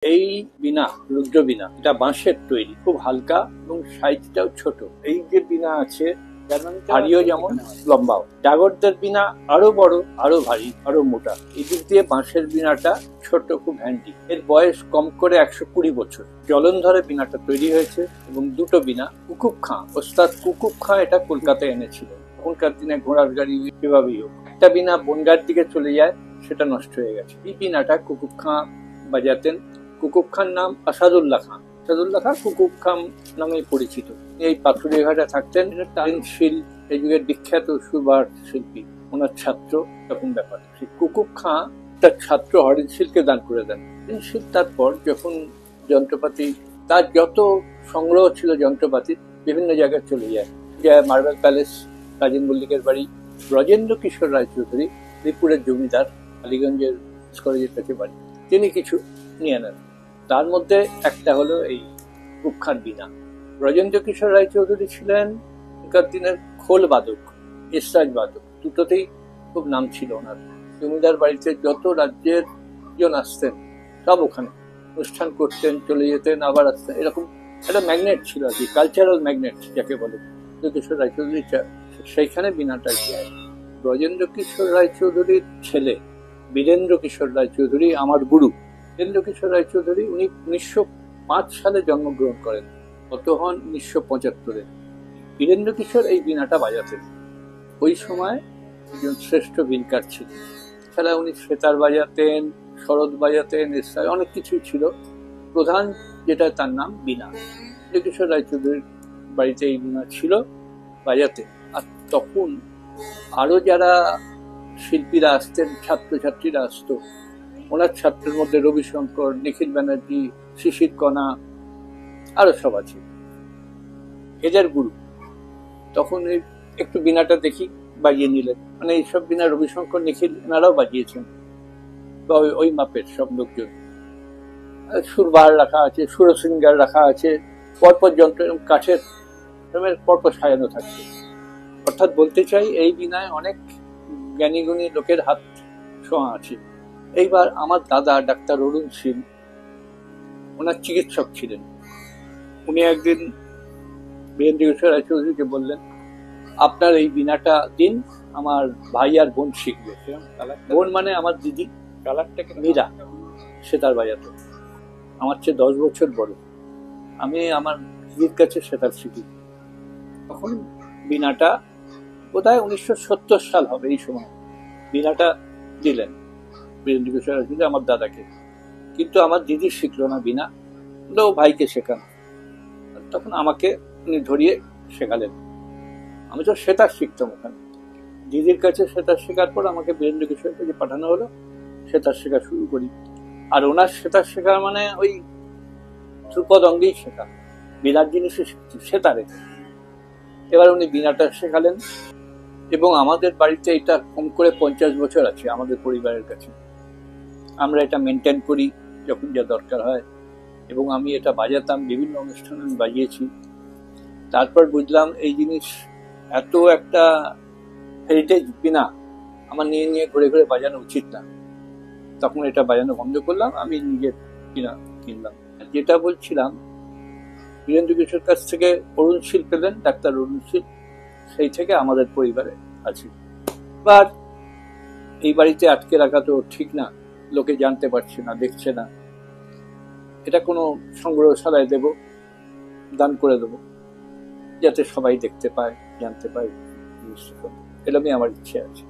এই বীণা, রুদ্র বীণা, এটা বাঁশের তৈরি, খুব হালকা এবং সাইজটাও ছোট। এই যে বীণা আছে ভারীও যেমন লম্বাও। জাগরদের বীণা আরো বড়, আরো ভারী, আরো মোটা। এদিক দিয়ে বাঁশের বীণাটা ছোট, খুব হ্যান্ডি। এর বয়স কম করে 120 বছর। জলন্ধরে বীণাটা তৈরি হয়েছে এবং দুটো বীণা কুকুব খাঁ, ওস্তাদ কুকুব খাঁ এটা কলকাতায় এনেছিল। তখনকার দিনে ঘোড়ার গাড়ি যেভাবেই হোক, একটা বীণা বনগাঁর দিকে চলে যায়, সেটা নষ্ট হয়ে গেছে। এই বীণাটা কুকুব খাঁ বাজাতেন। কুকুব খাঁর নাম আসাদুল্লাহ খাঁ। আসাদুল্লাহ খাঁ কুকুব খাঁ নামে পরিচিত। এই পাথুরিয়াঘাটে থাকতেন। তারিনশীল এই যুগের বিখ্যাত সুরবার শিল্পী, ওনার ছাত্র, এরকম ব্যাপার। সেই কুকুব খাঁ তার ছাত্র হরিণশীলকে দান করে দেন। হরিণশীল তারপর যখন যন্ত্রপাতি, তার যত সংগ্রহ ছিল যন্ত্রপাতি, বিভিন্ন জায়গায় চলে যায়। মার্বেল প্যালেস, রাজেন মল্লিকের বাড়ি, ব্রজেন্দ্র কিশোর রায়চৌধুরী, ত্রিপুরের জমিদার, আলীগঞ্জের কলেজের কাছে বাড়ি, তিনি কিছু নিয়ে নেন। তার মধ্যে একটা হলো এই কুকুব খাঁর বীণা। ব্রজেন্দ্র কিশোর রায়চৌধুরী ছিলেন এখনকার দিনের খোল বাদক, এসরাজ বাদক, দুটোতেই খুব নাম ছিল ওনার। জমিদার বাড়িতে যত রাজ্যের জন আসতেন সব ওখানে অনুষ্ঠান করতেন, চলে যেতেন, আবার আসতেন। এরকম একটা ম্যাগনেট ছিল আর কি, কালচারাল ম্যাগনেট যাকে বলে কিশোর রায়চৌধুরী। সেইখানে বীণাটা যায়। ব্রজেন্দ্র কিশোর রায়চৌধুরীর ছেলে বীরেন্দ্র কিশোর রায়চৌধুরী আমার গুরু। বীরেন্দ্র কিশোর রায়চৌধুরী উনি 1905 সালে জন্মগ্রহণ করেন, কত হন 1975-এ। বীরেন্দ্র কিশোর এই বীণাটা বাজাতেন। ওই সময় একজন শ্রেষ্ঠ বীণকার ছিলেন। এছাড়া উনি সেতার বাজাতেন, শরৎ বাজাতেন, অনেক কিছুই ছিল। প্রধান যেটা তার নাম বীণা। বীরেন্দ্র কিশোর রায়চৌধুরীর বাড়িতে এই বীণা ছিল, বাজাতেন। আর তখন আরো যারা শিল্পীরা আসতেন, ছাত্রছাত্রীরা আসতো, ওনার ছাত্রের মধ্যে রবিশঙ্কর, নিখিল ব্যানার্জি, শিশির কণা, আরো সব আছে। এদের গুরু তখন একটু বীণাটা দেখি, বাজিয়ে নিলেন। মানে এইসব বীণা রবিশঙ্কর, নিখিল এনারাও বাজিয়েছেন, বা ওই মাপের সব লোকজন। সুরবাহার রাখা আছে, সুরসিঙ্গার রাখা আছে, পরপর যন্ত্র কাঠের পরপর সাজানো থাকছে। অর্থাৎ বলতে চাই এই বীণায় অনেক জ্ঞানীগুণী লোকের হাত ছোঁয়া আছে। এইবার আমার দাদা ডাক্তার অরুণ সিং, ওনার চিকিৎসক ছিলেন। উনি একদিন বীরেন্দ্র কিশোর রায়চৌধুরীকে বললেন, আপনার এই বীণাটা দিন, আমার ভাই আর বোন শিখবে। বোন মানে আমার দিদি মীরা, সেতার বাজাতো, আমার চেয়ে 10 বছর বড়। আমি আমার দিদির কাছে সেতার শিখি। তখন বীণাটা বোধহয় 1970 সাল হবে, এই সময় বীণাটা দিলেন বীরেন্দ্র কিশোর রায়চৌধুরী আমার দাদাকে। কিন্তু আমার দিদি শিখলো না বীণা, ও ভাইকে শেখান। তখন আমাকে উনি ধরিয়ে শেখালেন। আমি তো সেতার শিখতাম ওখানে। দিদির কাছে সেতার শেখার পর আমাকে বীরেন্দ্র কিশোরের কাছে পাঠানো হলো, সেতার শেখা শুরু করি। আর ওনার সেতার শেখা মানে ওই ধ্রুপদ অঙ্গেই শেখা, বীণার জিনিসে সেতারে। এবার উনি বীণাটা শেখালেন এবং আমাদের বাড়িতে এটা কম করে 50 বছর আছে আমাদের পরিবারের কাছে। আমরা এটা মেনটেন করি যখন যা দরকার হয়, এবং আমি এটা বাজাতাম, বিভিন্ন অনুষ্ঠানে আমি বাজিয়েছি। তারপর বুঝলাম এই জিনিস এত একটা হেরিটেজ বীণা, আমার নিয়ে নিয়ে ঘুরে ঘুরে বাজানো উচিত না। তখন এটা বাজানো বন্ধ করলাম, আমি নিজের বীণা কিনলাম। যেটা বলছিলাম, বীরেন্দ্র কিশোর কাছ থেকে অরুণশীল পেলেন, ডাক্তার অরুণশীল, সেই থেকে আমাদের পরিবারে আছে। এবার এই বাড়িতে আটকে রাখা তো ঠিক না, লোকে জানতে পারছে না, দেখছে না। এটা কোনো সংগ্রহশালায় দেব, দান করে দেবো, যাতে সবাই দেখতে পায়, জানতে পায়। এরকমই আমার ইচ্ছে আছে।